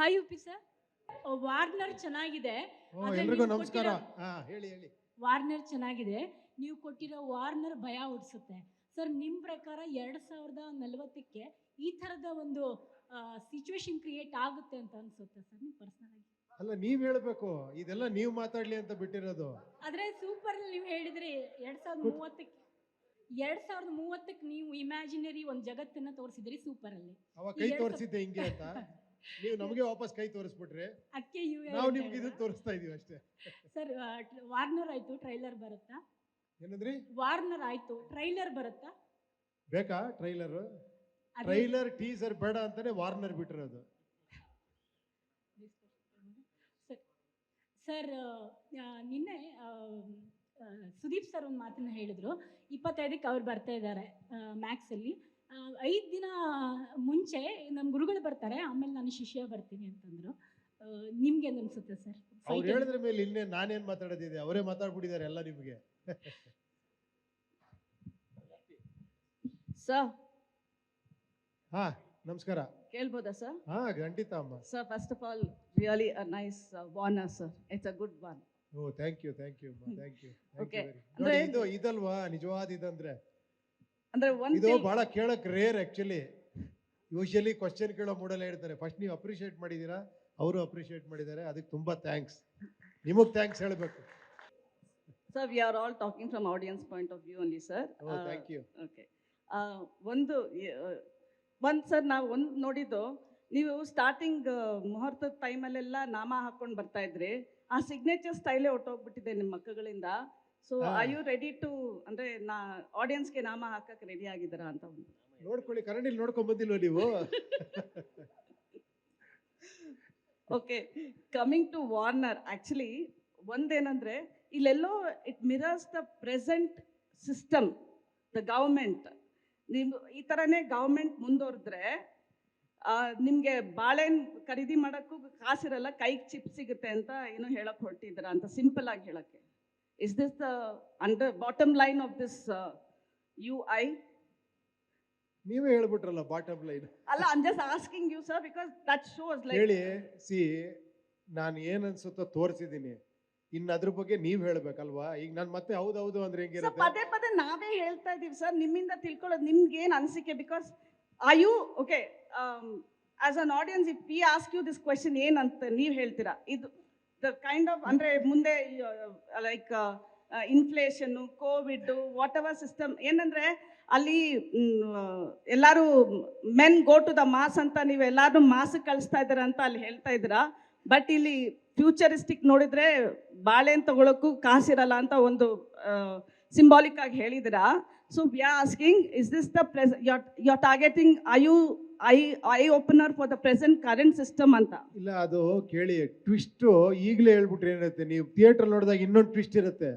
Hi ಉಪಿ sir. Warner ಚೆನ್ನಾಗಿದೆ. ಎಲ್ರಿಗೂ ನಮಸ್ಕಾರ. ಹೇಳಿ ಹೇಳಿ. ವಾರ್ನರ್ ಚೆನ್ನಾಗಿದೆ. ನೀವು ಕೊಟ್ಟಿರೋ ವಾರ್ನರ್ ಭಯ ಹುಟ್ಟಿಸುತ್ತೆ ಸರ್. ನಿಮ್ಮ ಪ್ರಕಾರ 2040ಕ್ಕೆ ಈ ಥರದ ಒಂದು ಸಿಚುವೇಶನ್ ಕ್ರಿಯೇಟ್ ಆಗುತ್ತೆ ಅಂತ ಅನ್ಸುತ್ತೆ ಸರ್ ನಿಮ್ಮ ಪರ್ಸನಲ್ ಆಗಿ? ಅಲ್ಲ, ನೀವ್ ಹೇಳ್ಬೇಕು, ಇದೆಲ್ಲ ನೀವ್ ಮಾತಾಡ್ಲಿ ಅಂತ ಬಿಟ್ಟಿರೋದು. ಆದ್ರೆ ಸೂಪರ್ ನೀವು ಹೇಳಿದ್ರಿ 2030ಕ್ಕೆ ನೀವು ಇಮ್ಯಾಜಿನರಿ ಒಂದು ಜಗತ್ತನ್ನ ತೋರಿಸಿದ್ರಿ ಸೂಪರ್ ಅಲ್ಲಿ. ಅವಾಗ ಕೈ ತೋರಿಸಿದ್ದೆ ಹಿಂಗೆ ಅಂತ ನೀವು ನಮಗೆ ವಾಪಸ್ ಕೈ ತೋರಿಸ್ಬಿಟ್ರೆ ಅದಕ್ಕೆ ನಾವು ನಿಮ್ಗೆ ಇದು ತೋರಿಸ್ತಾ ಇದೀವಿ ಅಷ್ಟೇ. ಸರ್ ವಾರ್ನರ್ ಆಯ್ತು, ಟ್ರೈಲರ್ ಬರುತ್ತಾ? ಏನಂದ್ರಿ? ವಾರ್ನರ್ ಆಯ್ತು, ಟ್ರೈಲರ್ ಬರುತ್ತಾ? ಬೇಕಾ ಟ್ರೈಲರ್? ಟ್ರೈಲರ್ ಟೀಸರ್ ಬೇಡ ಅಂತಾನೆ ವಾರ್ನರ್ ಬಿಟ್ಟಿರೋದು. ಸರ್ ನಿನ್ನೆ ಸುದೀಪ್ ಸರ್ ಒಂದು ಮಾತನ್ನ ಹೇಳಿದ್ರು, 25ಕ್ಕೆ ಅವ್ರು ಬರ್ತಾ ಇದ್ದಾರೆ ಮ್ಯಾಕ್ಸಲ್ಲಿ. 5 ದಿನ ಮುಂಚೆ ನಮ್ಮ ಗುರುಗಳು ಬರ್ತಾರೆ, ಆಮೇಲೆ ನಾನು ಶಿಷ್ಯ ಬರ್ತೀನಿ ಅಂತಂದ್ರು. ನಿಮ್ಗೆ ಏನು ಅನ್ಸುತ್ತೆ ಸರ್? ಅವ್ರು ಹೇಳಿದ್ರ ಮೇಲೆ ಇನ್ನೇ ನಾನೇನ್ ಮಾತಾಡೋದಿದೆ, ಅವರೇ ಮಾತಾಡ್ಬಿಟ್ಟಿದ್ದಾರೆ ಎಲ್ಲ ನಿಮ್ಗೆ. ಸರ್ ಹಾ ನಮಸ್ಕಾರ. ಕೇಳ್ಬೋದಾ ಸರ್? ಹಾ ಖಂಡಿತ ಅಮ್ಮ. Sir first of all really a nice warner sir. It's a good one. Oh thank you ಅಮ್ಮ, ಥ್ಯಾಂಕ್ ಯು. Okay. ನೋಡಿ ಇದು ಇದಲ್ವಾ ನಿಜವಾದ ಇದಂದ್ರೆ, ಅಂದ್ರೆ ಇದು ಬಹಳ ಕೇಳಕ್ ರೇರ್ ಆಕ್ಚುಲಿ. ಯೂಶಲಿ ಕ್ವಶನ್ ಕೇಳೋ ಮೂಡಲ್ಲೇ ಹೇಳ್ತಾರೆ. ಫಸ್ಟ್ ನೀವು ಅಪ್ರಿಶಿಯೇಟ್ ಮಾಡಿದೀರಾ, ಅವರು ಅಪ್ರಿಶಿಯೇಟ್ ಮಾಡಿದ್ದಾರೆ, ಅದಕ್ಕೆ ತುಂಬಾ ಥ್ಯಾಂಕ್ಸ್. ನಿಮಗ್ ಥ್ಯಾಂಕ್ಸ್ ಹೇಳಬೇಕು. Sir we are all talking from audience point of view only sir. Oh thank you. Okay, ಒಂದು ಸರ್ ನಾವು ಒಂದು ನೋಡಿದ್ದು, ನೀವು ಸ್ಟಾರ್ಟಿಂಗ್ ಮುಹೂರ್ತದ ಟೈಮಲ್ಲೆಲ್ಲ ನಾಮ ಹಾಕೊಂಡು ಬರ್ತಾ ಇದ್ರಿ. ಆ ಸಿಗ್ನೇಚರ್ ಸ್ಟೈಲೇ ಹೊಟ್ಟೋಗ್ಬಿಟ್ಟಿದೆ ನಿಮ್ಮ ಮಕ್ಕಳಿಂದ. So are you ready to, ಅಂದ್ರೆ ಆಡಿಯನ್ಸ್ಗೆ ನಾಮ ಹಾಕಕ್ಕೆ ರೆಡಿ ಆಗಿದ್ದೀರಾ ಅಂತ ಒಂದು ನೋಡ್ಕೊಳ್ಳಿ. ಕನ್ನಡಿಲಿ ನೋಡ್ಕೊಂಡ್ ಬಂದಿಲ್ವ ನೀವು? Okay, coming to Warner, actually ಒಂದೇನಂದರೆ ಇಲ್ಲೆಲ್ಲೋ it mirrors the present system, the government. ನೀವು ಈ ಥರನೇ ಗೌರ್ಮೆಂಟ್ ಮುಂದುವರೆದ್ರೆ ನಿಮಗೆ ಬಾಳೆಹಣ್ಣು ಖರೀದಿ ಮಾಡೋಕ್ಕೂ ಕಾಸಿರಲ್ಲ, ಕೈಗೆ ಚಿಪ್ ಸಿಗುತ್ತೆ ಅಂತ ಏನೋ ಹೇಳಕ್ಕೆ ಹೊರಟಿದ್ದೀರಾ ಅಂತ ಸಿಂಪಲ್ ಆಗಿ ಹೇಳಕ್ಕೆ. Is this the under bottom line of this UI? ನೀವೇ ಹೇಳ್ಬಿಟ್ರಲ್ಲ ಬಾಟಮ್ ಲೈನ್. ಅಲ್ಲ, I am just asking you sir, because that shows like. ಹೇಳಿ, ನಾನು ಏನ್ ಅನ್ಸುತ್ತೋ ತೋರಿಸಿದೀನಿ, ಇನ್ನು ಅದ್ರ ಬಗ್ಗೆ ನೀವ್ ಹೇಳ್ಬೇಕಲ್ವಾ. ಈಗ ನಾನು ಮತ್ತೆ ಹೌದೌದು ಅಂದ್ರೆ ಹೆಂಗಿರುತ್ತೆ? ಪದೇ ಪದೇ ನಾವೇ ಹೇಳ್ತಾ ಇದೀವಿ ಸರ್, ನಿಮ್ಮಿಂದ ತಿಳ್ಕೊಳ್ಳೋದು. ನಿಮ್ಗೆ ಏನು ಅನಿಸಿಕೆ? Because are you okay as an audience, if we ask you this question, ಏನಂತ ನೀವು ಹೇಳ್ತೀರಾ? ಇದು ದ ಕೈಂಡ್ ಆಫ್, ಅಂದ್ರೆ ಮುಂದೆ ಲೈಕ್ ಇನ್ಫ್ಲೇಷನ್ನು, ಕೋವಿಡ್, ವಾಟ್ ಎವರ್ ಸಿಸ್ಟಮ್, ಏನಂದ್ರೆ ಅಲ್ಲಿ ಎಲ್ಲರೂ men go to the mass ಅಂತ ನೀವು ಎಲ್ಲರೂ ಮಾಸ್ಗೆ ಕಳಿಸ್ತಾ ಇದ್ದೀರಾ ಅಂತ ಅಲ್ಲಿ ಹೇಳ್ತಾ ಇದ್ದೀರಾ. ಬಟ್ ಇಲ್ಲಿ ಫ್ಯೂಚರಿಸ್ಟಿಕ್ ನೋಡಿದ್ರೆ ಬಾಳೆಹಣ್ಣು ತಗೊಳಕ್ಕೂ ಕಾಸಿರಲ್ಲ ಅಂತ ಒಂದು ಸಿಂಬಾಲಿಕ್ ಆಗಿ ಹೇಳಿದಿರಾ. So we are asking, is this the you are targeting, are you eye opener for the present current system ಅಂತ? ಇಲ್ಲ, ಅದು ಕೇಳಿ, ಟ್ವಿಸ್ಟ್ ಈಗಲೇ ಹೇಳ್ಬಿಟ್ರೆ ಏನಿರುತ್ತೆ, ನೀವು ಥಿಯೇಟರ್ ನೋಡಿದಾಗ ಇನ್ನೊಂದು ಟ್ವಿಸ್ಟ್ ಇರುತ್ತೆ.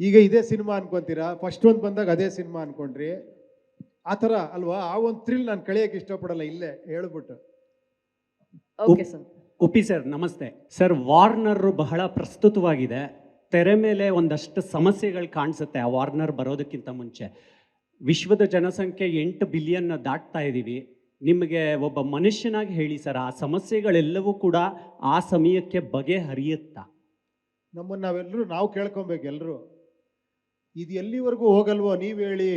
ಈಗ ಇದೇ ಸಿನಿಮಾ ಅನ್ಕೊಂತೀರಾ, ಫಸ್ಟ್ ಒಂದು ಬಂದಾಗ ಅದೇ ಸಿನಿಮಾ ಅನ್ಕೊಂಡ್ರಿ, ಆ ಥರ ಅಲ್ವಾ? ಆ ಒಂದು ಥ್ರಿಲ್ ನಾನು ಕಳಿಯಕ್ಕೆ ಇಷ್ಟಪಡಲ್ಲ, ಇಲ್ಲೇ ಹೇಳ್ಬಿಟ್ಟು. Okay sir. ಉಪಿ ಸರ್ ನಮಸ್ತೆ ಸರ್. ವಾರ್ನರ್ ಬಹಳ ಪ್ರಸ್ತುತವಾಗಿದೆ. ತೆರೆ ಮೇಲೆ ಒಂದಷ್ಟು ಸಮಸ್ಯೆಗಳು ಕಾಣಿಸುತ್ತೆ ಆ ವಾರ್ನರ್ ಬರೋದಕ್ಕಿಂತ ಮುಂಚೆ. ವಿಶ್ವದ ಜನಸಂಖ್ಯೆ 8 ಬಿಲಿಯನ್ ದಾಟ್ತಾ ಇದ್ದೀವಿ. ನಿಮಗೆ ಒಬ್ಬ ಮನುಷ್ಯನಾಗಿ ಹೇಳಿ ಸರ್, ಆ ಸಮಸ್ಯೆಗಳೆಲ್ಲವೂ ಕೂಡ ಆ ಸಮಯಕ್ಕೆ ಬಗೆಹರಿಯುತ್ತಾ? ನಮ್ಮನ್ನು ನಾವು ಕೇಳ್ಕೊಬೇಕು ಎಲ್ಲರೂ. ಇದು ಎಲ್ಲಿವರೆಗೂ ಹೋಗಲ್ವೋ, ನೀವು ಹೇಳಿ,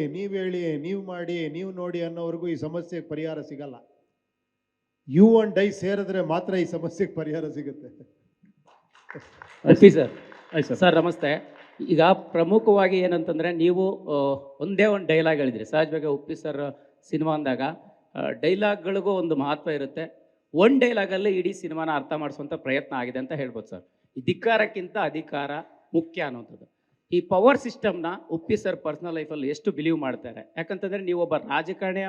ನೀವು ಮಾಡಿ, ನೀವು ನೋಡಿ ಅನ್ನೋವರೆಗೂ ಈ ಸಮಸ್ಯೆಗೆ ಪರಿಹಾರ ಸಿಗಲ್ಲ. ಯು ಅಂಡ್ ಐ ಸೇರಿದ್ರೆ ಮಾತ್ರ ಈ ಸಮಸ್ಯೆಗೆ ಪರಿಹಾರ ಸಿಗುತ್ತೆ. ಸರ್ ನಮಸ್ತೆ. ಈಗ ಪ್ರಮುಖವಾಗಿ ಏನಂತಂದರೆ, ನೀವು ಒಂದೇ ಒಂದು ಡೈಲಾಗ್ ಹೇಳಿದ್ರಿ. ಸಹಜವಾಗಿ ಉಪ್ಪಿ ಸರ್ ಸಿನಿಮಾ ಅಂದಾಗ ಡೈಲಾಗ್ಗಳಿಗೂ ಒಂದು ಮಹತ್ವ ಇರುತ್ತೆ. ಒಂದು ಡೈಲಾಗಲ್ಲಿ ಇಡೀ ಸಿನಿಮಾನ ಅರ್ಥ ಮಾಡಿಸುವಂಥ ಪ್ರಯತ್ನ ಆಗಿದೆ ಅಂತ ಹೇಳ್ಬೋದು ಸರ್. ಈ ಧಿಕ್ಕಾರಕ್ಕಿಂತ ಅಧಿಕಾರ ಮುಖ್ಯ ಅನ್ನೋಂಥದ್ದು. ಈ ಪವರ್ ಸಿಸ್ಟಮ್ನ ಉಪ್ಪಿ ಸರ್ ಪರ್ಸ್ನಲ್ ಲೈಫಲ್ಲಿ ಎಷ್ಟು ಬಿಲೀವ್ ಮಾಡ್ತಾರೆ? ಯಾಕಂತಂದರೆ ನೀವು ಒಬ್ಬ ರಾಜಕಾರಣಿಯ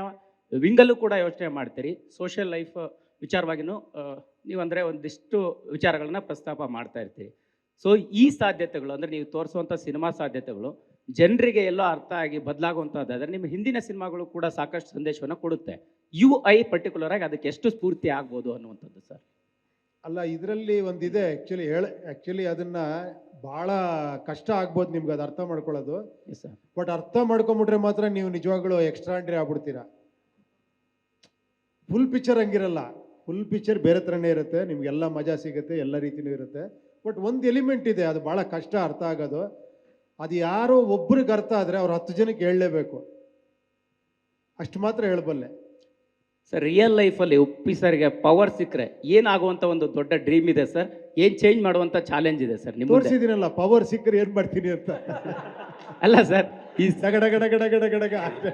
ವಿಂಗಲ್ಲೂ ಕೂಡ ಯೋಚನೆ ಮಾಡ್ತೀರಿ. ಸೋಷಿಯಲ್ ಲೈಫ್ ವಿಚಾರವಾಗಿಯೂ ನೀವು ಅಂದರೆ ಒಂದಿಷ್ಟು ವಿಚಾರಗಳನ್ನ ಪ್ರಸ್ತಾಪ ಮಾಡ್ತಾ ಇರ್ತೀರಿ. ಸೊ ಈ ಸಾಧ್ಯತೆಗಳು, ಅಂದರೆ ನೀವು ತೋರಿಸುವಂಥ ಸಿನಿಮಾ ಸಾಧ್ಯತೆಗಳು ಜನರಿಗೆ ಎಲ್ಲೋ ಅರ್ಥ ಆಗಿ ಬದಲಾಗುವಂಥದ್ದಾದರೆ ನಿಮ್ಮ ಹಿಂದಿನ ಸಿನಿಮಾಗಳು ಕೂಡ ಸಾಕಷ್ಟು ಸಂದೇಶವನ್ನು ಕೊಡುತ್ತೆ. UI ಪರ್ಟಿಕ್ಯುಲರ್ ಆಗಿ ಅದಕ್ಕೆ ಎಷ್ಟು ಸ್ಫೂರ್ತಿ ಆಗ್ಬೋದು ಅನ್ನುವಂಥದ್ದು ಸರ್? ಅಲ್ಲ, ಇದರಲ್ಲಿ ಒಂದಿದೆ ಆ್ಯಕ್ಚುಲಿ ಅದನ್ನು ಭಾಳ ಕಷ್ಟ ಆಗ್ಬೋದು ನಿಮ್ಗೆ ಅದು ಅರ್ಥ ಮಾಡ್ಕೊಳ್ಳೋದು. ಬಟ್ ಅರ್ಥ ಮಾಡ್ಕೊಂಬಿಟ್ರೆ ಮಾತ್ರ ನೀವು ನಿಜವಾಗ್ಲೂ ಎಕ್ಸ್ಟ್ರಾಂಡ್ರಿ ಆಗ್ಬಿಡ್ತೀರಾ. ಫುಲ್ ಪಿಕ್ಚರ್ ಹಂಗಿರಲ್ಲ. ಫುಲ್ ಪಿಕ್ಚರ್ ಬೇರೆ ಥರನೇ ಇರುತ್ತೆ, ನಿಮಗೆಲ್ಲ ಮಜಾ ಸಿಗುತ್ತೆ, ಎಲ್ಲ ರೀತಿಯೂ ಇರುತ್ತೆ. ಬಟ್ ಒಂದು ಎಲಿಮೆಂಟ್ ಇದೆ, ಅದು ಭಾಳ ಕಷ್ಟ ಅರ್ಥ ಆಗೋದು. ಅದು ಯಾರೋ ಒಬ್ರಿಗೆ ಅರ್ಥ ಆದರೆ ಅವ್ರು 10 ಜನಕ್ಕೆ ಹೇಳಲೇಬೇಕು, ಅಷ್ಟು ಮಾತ್ರ ಹೇಳಬಲ್ಲೆ. ಸರ್ ರಿಯಲ್ ಲೈಫಲ್ಲಿ ಉಪ್ಪಿ ಸರ್ಗೆ ಪವರ್ ಸಿಕ್ಕರೆ ಏನಾಗುವಂಥ ಒಂದು ದೊಡ್ಡ ಡ್ರೀಮ್ ಇದೆ ಸರ್? ಏನು ಚೇಂಜ್ ಮಾಡುವಂಥ ಚಾಲೆಂಜ್ ಇದೆ ಸರ್ ನಿಮ್ಮ ಮುಂದೆ? ತೋರಿಸಿದ್ದೀನಲ್ಲ, ಪವರ್ ಸಿಕ್ಕರೆ ಏನು ಮಾಡ್ತೀನಿ ಅಂತ. ಅಲ್ಲ ಸರ್, ಈ ಗಡಗಡಗಡಗಡಗಡಗ ಅಷ್ಟೇ.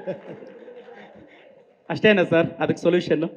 ಅಷ್ಟೇನಾ ಸರ್ ಅದಕ್ಕೆ ಸೊಲ್ಯೂಷನ್ನು?